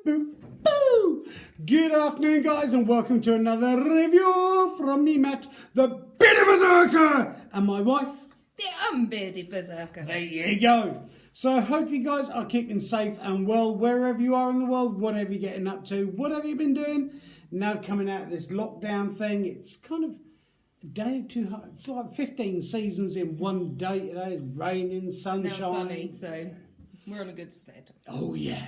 boo, boo. Good afternoon, guys, and welcome to another review from me, Matt, the Bearded Berserker, and my wife, The Unbearded Berserker. there you go. So I hope you guys are keeping safe and well wherever you are in the world, whatever you're getting up to, whatever you've been doing. Now coming out of this lockdown thing, it's kind of a day or two. It's like 15 seasons in one day today. It's raining, sunshine. It's now sunny, so we're on a good stead. Oh yeah.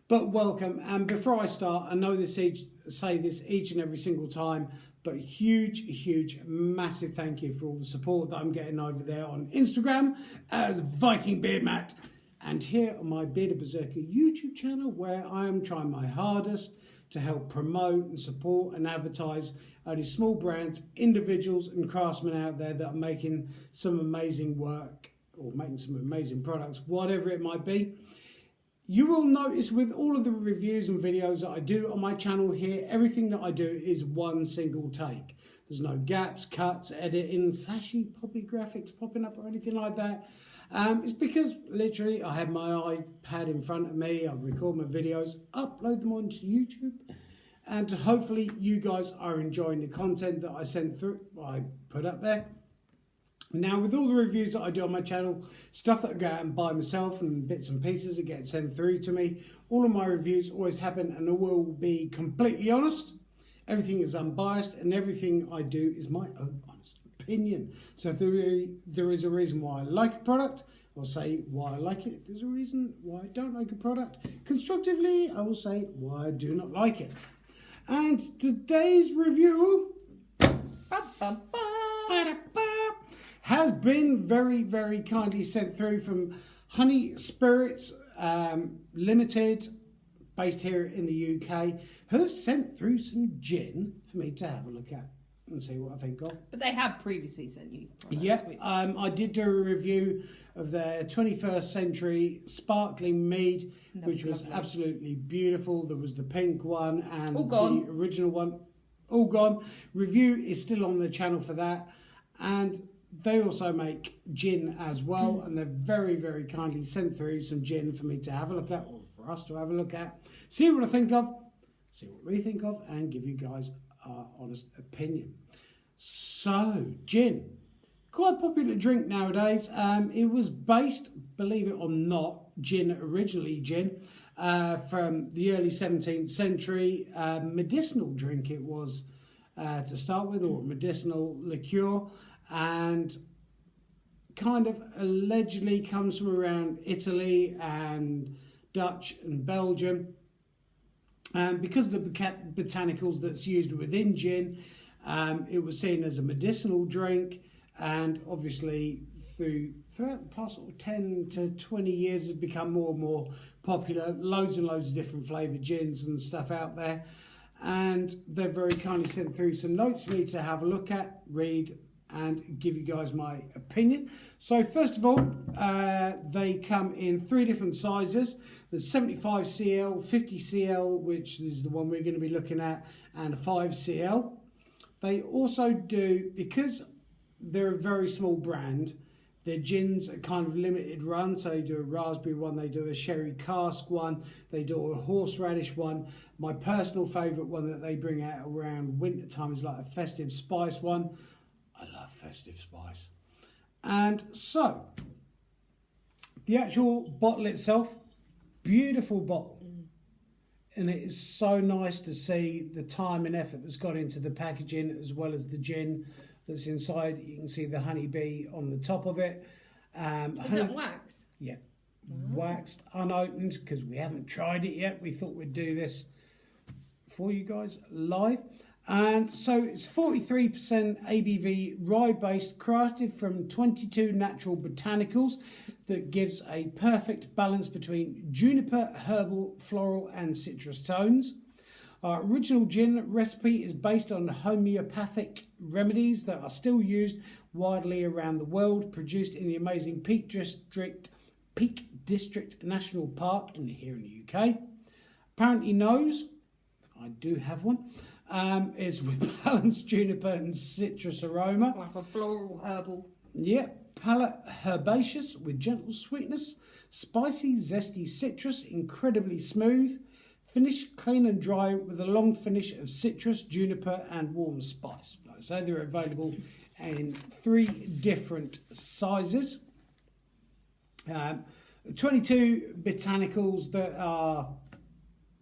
But welcome. And before I start, I know say this each and every single time, but huge, massive thank you for all the support that I'm getting over there on Instagram as Viking Beard Matt, and here on my Bearded Berserker YouTube channel, where I am trying my hardest to help promote and support and advertise only small brands, individuals and craftsmen out there that are making some amazing work or making some amazing products, whatever it might be. You will notice with all of the reviews and videos that I do on my channel here, everything that I do is one single take. There's no gaps, cuts, editing, flashy poppy graphics popping up or anything like that. It's because literally I have my iPad in front of me, I record my videos, upload them onto YouTube, and hopefully you guys are enjoying the content that I put up there. Now, with all the reviews that I do on my channel, stuff that I go out and buy myself and bits and pieces that get sent through to me, all of my reviews always happen, and I will be completely honest. Everything is unbiased and everything I do is my own honest opinion. So if there is a reason why I like a product, I'll say why I like it. If there's a reason why I don't like a product, constructively, I will say why I do not like it. And today's review has been very kindly sent through from Honey Spirits Limited, based here in the UK, who have sent through some gin for me to have a look at and see what I think of. But they have previously sent you products, Yeah, which... I did do a review of their 21st Century Sparkling Mead, which was absolutely beautiful. There was the pink one and the original one. All gone. Review is still on the channel for that. And they also make gin as well, and they've very kindly sent through some gin for me to have a look at, or for us to have a look at, see what I think of, see what we think of, and give you guys our honest opinion. So, gin. Quite a popular drink nowadays. It was based, believe it or not, originally gin, from the early 17th century. Medicinal drink it was to start with, or medicinal liqueur, and kind of allegedly comes from around Italy and Dutch and Belgium. And because of the botanicals that's used within gin, it was seen as a medicinal drink, and obviously throughout the past sort of 10 to 20 years it's become more and more popular. Loads and loads of different flavoured gins and stuff out there, and they've very kindly sent through some notes for me to have a look at, read, and give you guys my opinion. So first of all, they come in 3 different sizes. There's 75cl, 50cl, which is the one we're going to be looking at, and a 5cl. They also do, because they're a very small brand, their gins are kind of limited run. So they do a raspberry one, they do a sherry cask one, they do a horseradish one. My personal favourite one that they bring out around winter time is like a festive spice one. I love festive spice. And so, the actual bottle itself, beautiful bottle. And it is so nice to see the time and effort that's gone into the packaging, as well as the gin that's inside. You can see the honeybee on the top of it. Is that wax? Yeah. Waxed, unopened, because we haven't tried it yet. We thought we'd do this for you guys live. And so it's 43% ABV rye-based, crafted from 22 natural botanicals, that gives a perfect balance between juniper, herbal, floral and citrus tones. Our original gin recipe is based on homeopathic remedies that are still used widely around the world, produced in the amazing Peak District National Park here in the UK. Apparently nose, I do have one. Is with balanced juniper and citrus aroma. Like a floral herbal. Yeah, palate herbaceous with gentle sweetness, spicy, zesty citrus, incredibly smooth, Finish clean and dry with a long finish of citrus, juniper and warm spice. Like I say, they're available in 3 different sizes. 22 botanicals that are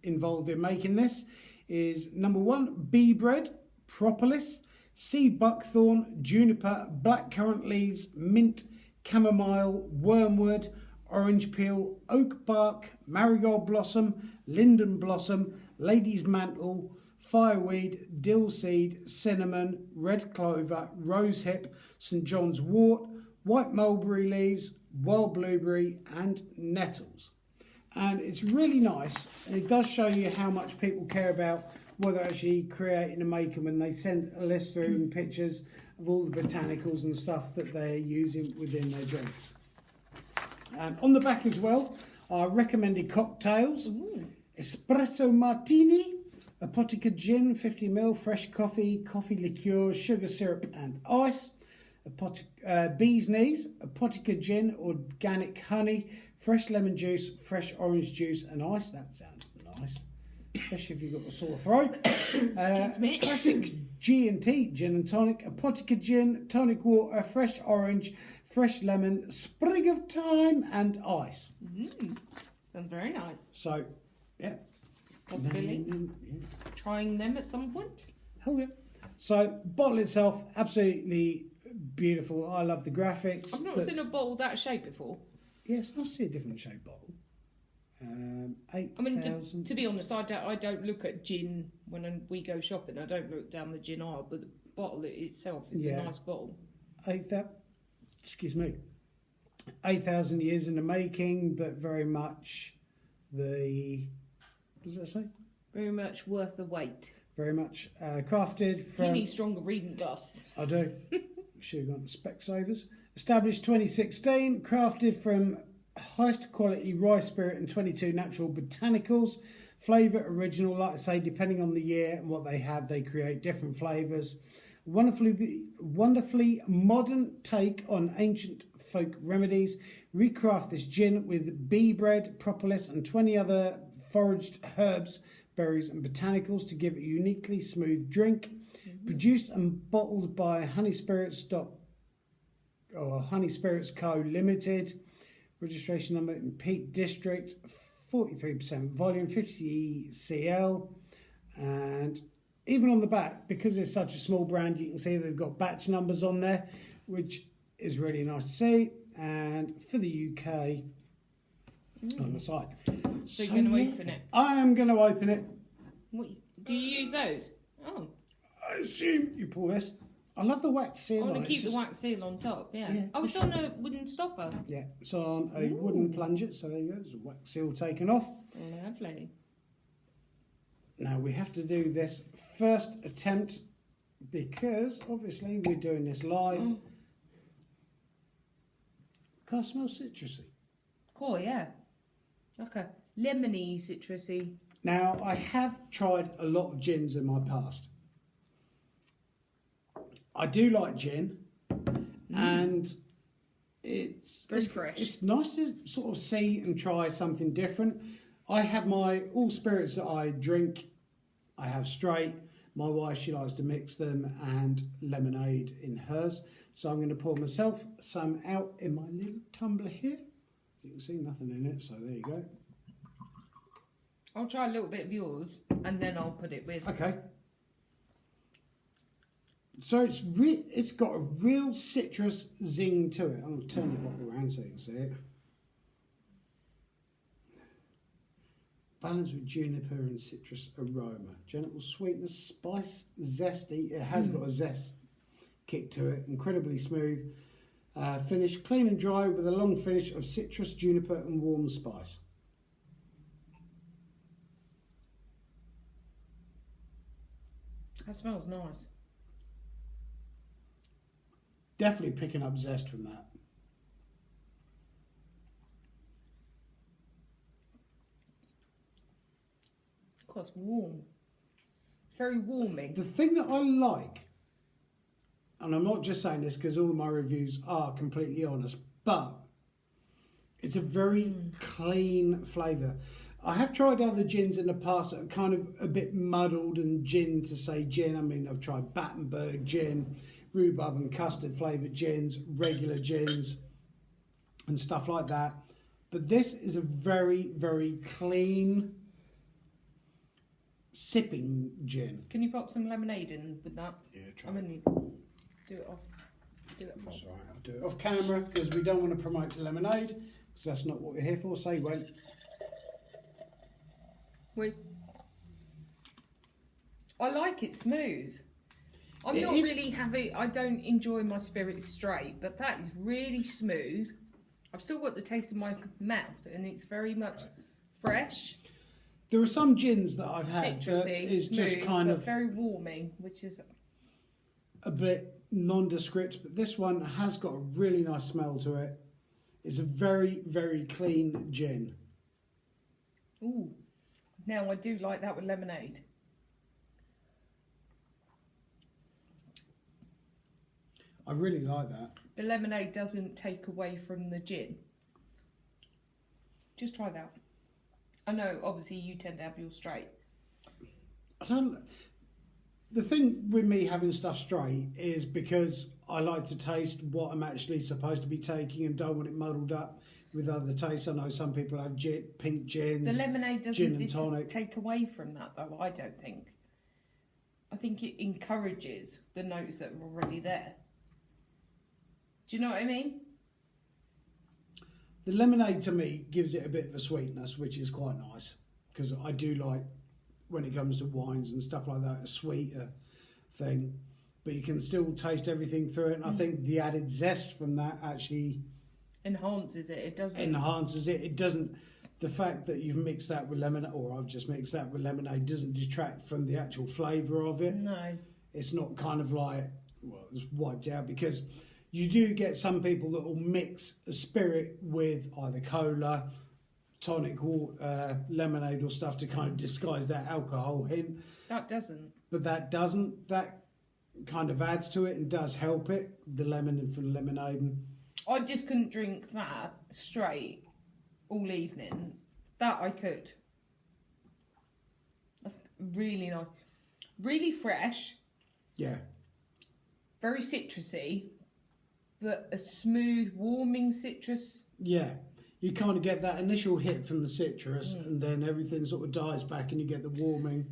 involved in making this is number 1, bee bread, propolis, sea buckthorn, juniper, blackcurrant leaves, mint, chamomile, wormwood, orange peel, oak bark, marigold blossom, linden blossom, lady's mantle, fireweed, dill seed, cinnamon, red clover, rosehip, St John's wort, white mulberry leaves, wild blueberry and nettles. And it's really nice, and it does show you how much people care about what they're actually creating and making when they send a list through and pictures of all the botanicals and stuff that they're using within their drinks. On the back as well are recommended cocktails. Espresso martini, Apotheca gin, 50ml, fresh coffee, coffee liqueur, sugar syrup and ice. Bee's knees, Apotheca gin, organic honey, fresh lemon juice, fresh orange juice and ice. That sounds nice, especially if you've got a sore throat. Classic G&T, gin and tonic, Apotheca gin, tonic water, fresh orange, fresh lemon, sprig of thyme and ice. Sounds very nice. So, yeah. Possibly trying them at some point. Hell yeah. So, bottle itself, absolutely beautiful. I love the graphics. I've not seen a bottle that shape before. Yeah, it's nice to see a different shaped bottle. 8,000. I mean, to be honest, I don't look at gin when we go shopping. I don't look down the gin aisle, but the bottle itself is a nice bottle. 8,000 years in the making, but very much the... What does that say? Very much worth the wait. Very much crafted from... You need stronger reading glass. I do. Should have gone to Specsavers. Established 2016, crafted from highest quality rye spirit and 22 natural botanicals. Flavour original, like I say, depending on the year and what they have, they create different flavours. Wonderfully modern take on ancient folk remedies. Recraft this gin with bee bread, propolis and 20 other foraged herbs, berries and botanicals to give it a uniquely smooth drink. Produced and bottled by Honey Spirits Co Limited. Registration number in Peak District, 43% volume, 50 cl. And even on the back, because it's such a small brand, you can see they've got batch numbers on there, which is really nice to see. And for the UK, on the side. So you're going to open it? I am going to open it. What, do you use those? Oh. I assume you pull this. I love the wax seal. I want to keep the wax seal on top, yeah. Oh, it's on a wooden stopper. Yeah, it's on a wooden plunger, so there you go. There's a wax seal taken off. Lovely. Now we have to do this first attempt because obviously we're doing this live. Can I smell citrusy? Cool, yeah. Like a lemony citrusy. Now I have tried a lot of gins in my past. I do like gin, and it's very fresh. It's nice to sort of see and try something different. I have my all spirits that I drink. I have straight. My wife, she likes to mix them, and lemonade in hers. So I'm going to pour myself some out in my little tumbler here. You can see nothing in it, so there you go. I'll try a little bit of yours, and then I'll put it with. Okay. So it's got a real citrus zing to it. I'm going to turn the bottle around so you can see it. Balanced with juniper and citrus aroma. Gentle sweetness, spice, zesty. It has got a zest kick to it. Incredibly smooth. Finish clean and dry with a long finish of citrus, juniper and warm spice. That smells nice. Definitely picking up zest from that. Of course, warm. Very warming. The thing that I like, and I'm not just saying this because all of my reviews are completely honest, but it's a very clean flavour. I have tried other gins in the past that are kind of a bit muddled and gin to say gin. I mean, I've tried Battenberg gin, rhubarb and custard flavoured gins, regular gins and stuff like that. But this is a very, very clean sipping gin. Can you pop some lemonade in with that? Yeah, try. I'm gonna do it off. Do it off. That's all right. I'll do it off camera because we don't want to promote the lemonade because that's not what we're here for. Say when. I like it smooth. I'm not really having. I don't enjoy my spirits straight, but that is really smooth. I've still got the taste in my mouth, and it's very much fresh. There are some gins that I've had citrusy, that is smooth, just kind of very warming, which is a bit nondescript, but this one has got a really nice smell to it. It's a very, very clean gin. Ooh. Now I do like that with lemonade. I really like that. The lemonade doesn't take away from the gin. Just try that. I know, obviously, you tend to have yours straight. The thing with me having stuff straight is because I like to taste what I'm actually supposed to be taking and don't want it muddled up with other tastes. I know some people have pink gins. The lemonade gin doesn't and tonic. take away from that, though, I don't think. I think it encourages the notes that are already there. Do you know what I mean? The lemonade to me gives it a bit of a sweetness, which is quite nice because I do like, when it comes to wines and stuff like that, a sweeter thing. But you can still taste everything through it, and I think the added zest from that actually enhances it. It doesn't enhances it. It doesn't. The fact that you've mixed that with lemonade, or I've just mixed that with lemonade, doesn't detract from the actual flavour of it. No, it's not kind of like, well, it's wiped out, because you do get some people that will mix a spirit with either cola, tonic water, lemonade or stuff to kind of disguise that alcohol hint. That doesn't. But that doesn't. That kind of adds to it and does help it, the lemon and from lemonade. I just couldn't drink that straight all evening. That I could. That's really nice. Really fresh. Yeah. Very citrusy, but a smooth, warming citrus. Yeah. You kind of get that initial hit from the citrus and then everything sort of dies back and you get the warming.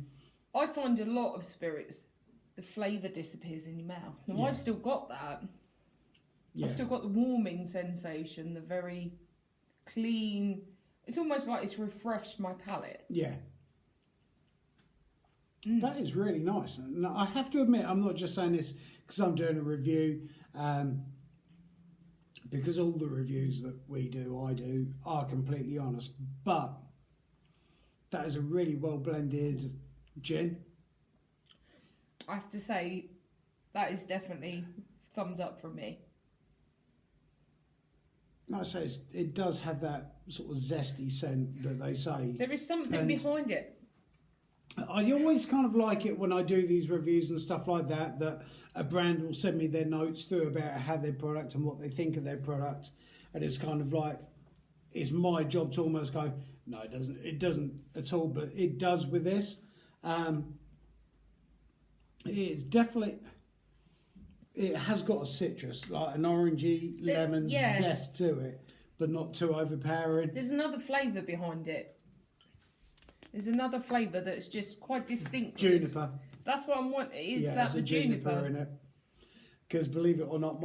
I find a lot of spirits, the flavour disappears in your mouth. Now, I've still got that. Yeah. I've still got the warming sensation, the very clean. It's almost like it's refreshed my palate. Yeah. That is really nice. And I have to admit, I'm not just saying this because I'm doing a review, because all the reviews that we do, I do, are completely honest. But that is a really well blended gin. I have to say, that is definitely thumbs up from me. Like I say, it does have that sort of zesty scent that they say. There is something behind it. I always kind of like it when I do these reviews and stuff like that, that a brand will send me their notes through about how their product and what they think of their product. And it's kind of like, it's my job to almost go, no, it doesn't at all, but it does with this. It's definitely, it has got a citrus, like an orangey, lemon zest to it, but not too overpowering. There's another flavour behind it. There's another flavour that's just quite distinct. Juniper. That's what I'm wanting. Is that there's the a juniper in it? Because believe it or not,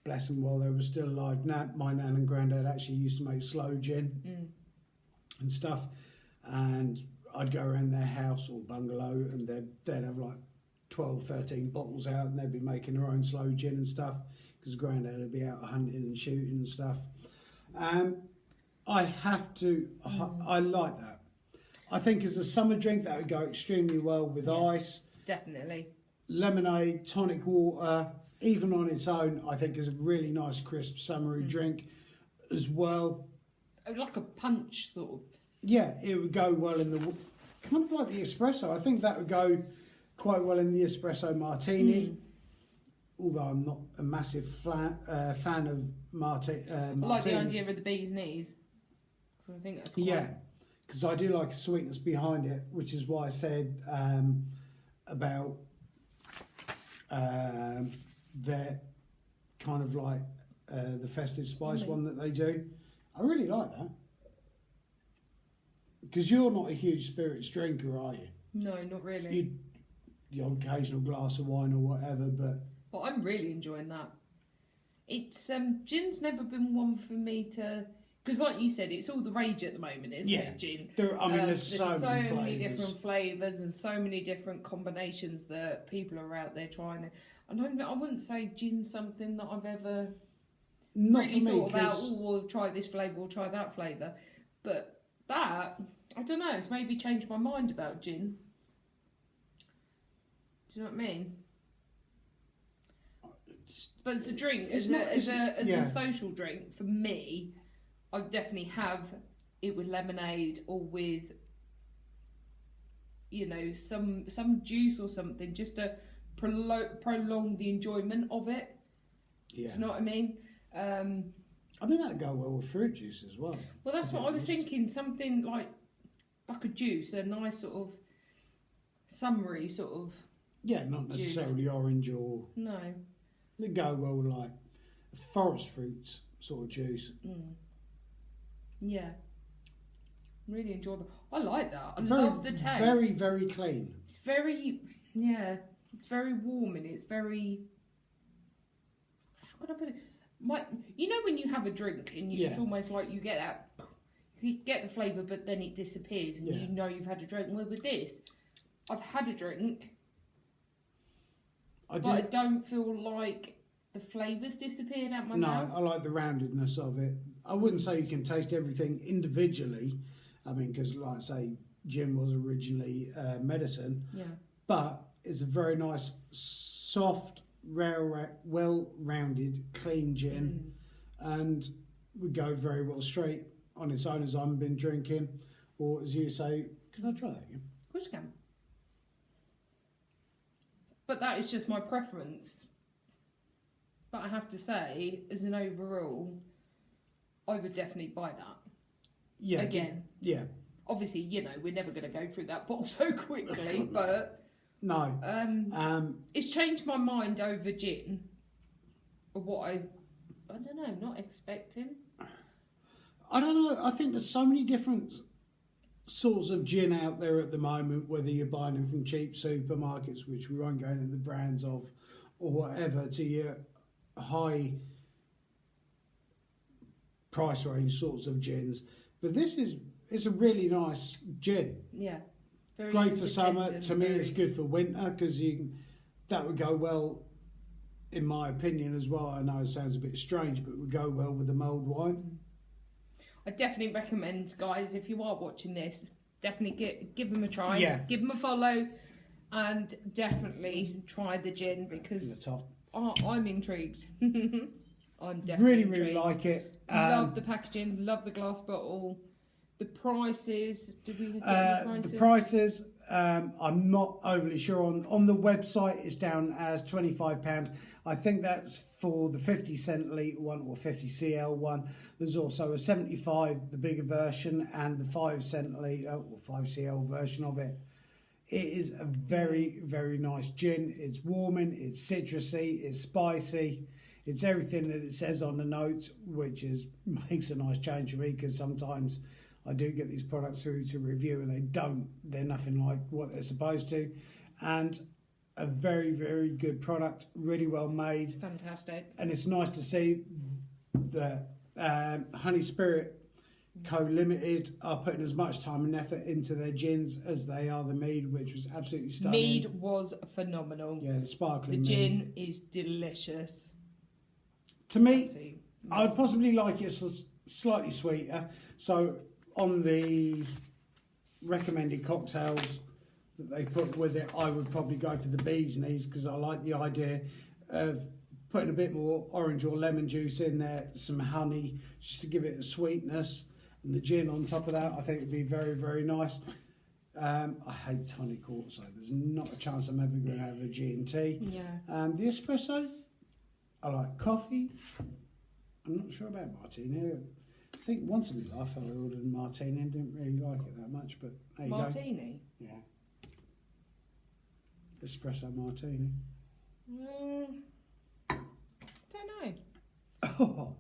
bless them while they were still alive, my nan and granddad actually used to make sloe gin and stuff. And I'd go around their house or bungalow and they'd have like 12, 13 bottles out and they'd be making their own sloe gin and stuff because granddad would be out hunting and shooting and stuff. I like that. I think as a summer drink that would go extremely well with ice. Definitely. Lemonade, tonic water, even on its own, I think is a really nice crisp summery drink as well. Like a punch sort of. Yeah, it would go well in the, kind of like the espresso. I think that would go quite well in the espresso martini. Although I'm not a massive fan of martini. I like the idea of the bee's knees. So I think that's quite... Yeah, because I do like a sweetness behind it, which is why I said about their kind of like the festive spice one that they do. I really like that. Because you're not a huge spirits drinker, are you? No, not really. The occasional glass of wine or whatever, but... Well, I'm really enjoying that. It's gin's never been one for me to... Because like you said, it's all the rage at the moment, isn't it, gin? There's so many different flavours and so many different combinations that people are out there trying to... And I wouldn't say gin's something that I've ever really thought about, we'll try this flavour, we'll try that flavour. But that, I don't know, it's maybe changed my mind about gin. Do you know what I mean? But as a drink, as a social drink, for me, I definitely have it with lemonade or with, you know, some juice or something, just to prolong the enjoyment of it. Yeah. Do you know what I mean? I mean, that'd go well with fruit juice as well. Well, that's what I was thinking. Something like a juice, a nice sort of summery sort of. Yeah, not necessarily juice. Orange or. No. They go well with like forest fruits sort of juice. Mm. Yeah. Really enjoyable. I like that. I love the taste. Very, very clean. It's very, it's very warm and it's very. How can I put it? You know when you have a drink and it's almost like you get the flavour, but then it disappears and you know you've had a drink. Well, with this, I've had a drink, but I don't feel like the flavour's disappeared out my mouth. No, I like the roundedness of it. I wouldn't say you can taste everything individually. I mean, because like I say, gin was originally medicine. Yeah. But it's a very nice, soft, well-rounded, clean gin, and would go very well straight on its own as I've been drinking. Or as you say, can I try that again? Of course you can. But that is just my preference. But I have to say, as an overall, I would definitely buy that. Yeah. Again. Yeah. Obviously, you know, we're never going to go through that bottle so quickly, but... No. It's changed my mind over gin. Of what I don't know, not expecting. I don't know. I think there's so many different sorts of gin out there at the moment, whether you're buying them from cheap supermarkets, which we won't go into the brands of, or whatever, to your high price range sorts of gins. But it's a really nice gin. Yeah. Very great for summer. To me, it's good for winter because that would go well, in my opinion, as well. I know it sounds a bit strange, but it would go well with the mulled wine. I definitely recommend, guys, if you are watching this, definitely give them a try. Yeah. Give them a follow, and definitely try the gin because I'm intrigued. I'm definitely intrigued. Really like it. Love the packaging. Love the glass bottle. The prices, did we get the prices? The prices, I'm not overly sure on. On the website, it's down as £25. I think that's for the 50 centilitre one or 50 cl one. There's also a 75, the bigger version, and the 5 centilitre or 5 cl version of it. It is a very, very nice gin. It's warming, it's citrusy, it's spicy. It's everything that it says on the notes, which makes a nice change for me because sometimes I do get these products through to review and they're nothing like what they're supposed to. And a very, very good product, really well made. Fantastic. And it's nice to see that Honey Spirit Co. Limited are putting as much time and effort into their gins as they are the mead, which was absolutely stunning. Mead was phenomenal. Yeah, the sparkling mead. The gin is delicious. To me, I would possibly like it slightly sweeter. So on the recommended cocktails that they've put with it, I would probably go for the bee's knees because I like the idea of putting a bit more orange or lemon juice in there, some honey, just to give it a sweetness, and the gin on top of that. I think it would be very, very nice. I hate tonic water, so there's not a chance I'm ever going to have a G&T. Yeah. The espresso, I like coffee. I'm not sure about martini. I think once in my life I ordered a martini and didn't really like it that much, but there you Martini? go. Yeah. Espresso martini. Don't know. Oh.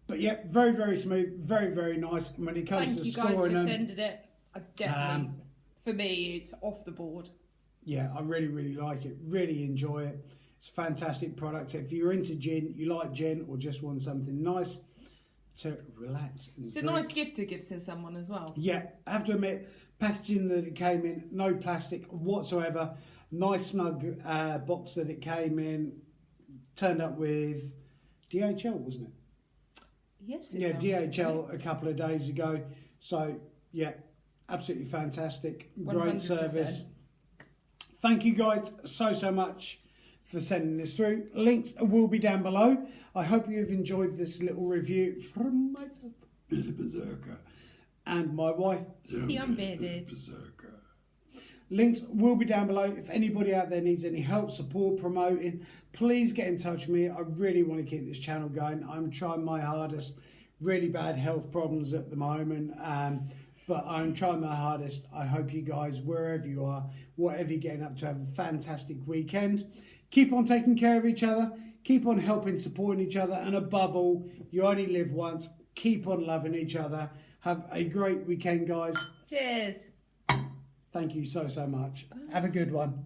But yeah, very, very smooth, very, very nice. And when it comes to scoring Thank you guys them, for sending it. I definitely, for me, it's off the board. yeah, I really, really like it. Really enjoy it. It's a fantastic product. If you're into gin, you like gin, or just want something nice to relax and It's drink. a nice gift to give to someone as well. Yeah, I have to admit, packaging that it came in, no plastic whatsoever. Nice snug box that it came in. Turned up with DHL, wasn't it? Yes. Yeah, DHL a couple of days ago. So, yeah, absolutely fantastic. 100%. Great service. Thank you guys so much for sending this through. Links will be down below. I hope you've enjoyed this little review from myself, Billy Berserker, and my wife, The Unbearded. Berserker. Links will be down below. If anybody out there needs any help, support, promoting, please get in touch with me. I really want to keep this channel going. I'm trying my hardest. Really bad health problems at the moment, but I'm trying my hardest. I hope you guys, wherever you are, whatever you're getting up to, have a fantastic weekend. Keep on taking care of each other. Keep on helping, supporting each other. And above all, you only live once. Keep on loving each other. Have a great weekend, guys. Cheers. Thank you so much. Have a good one.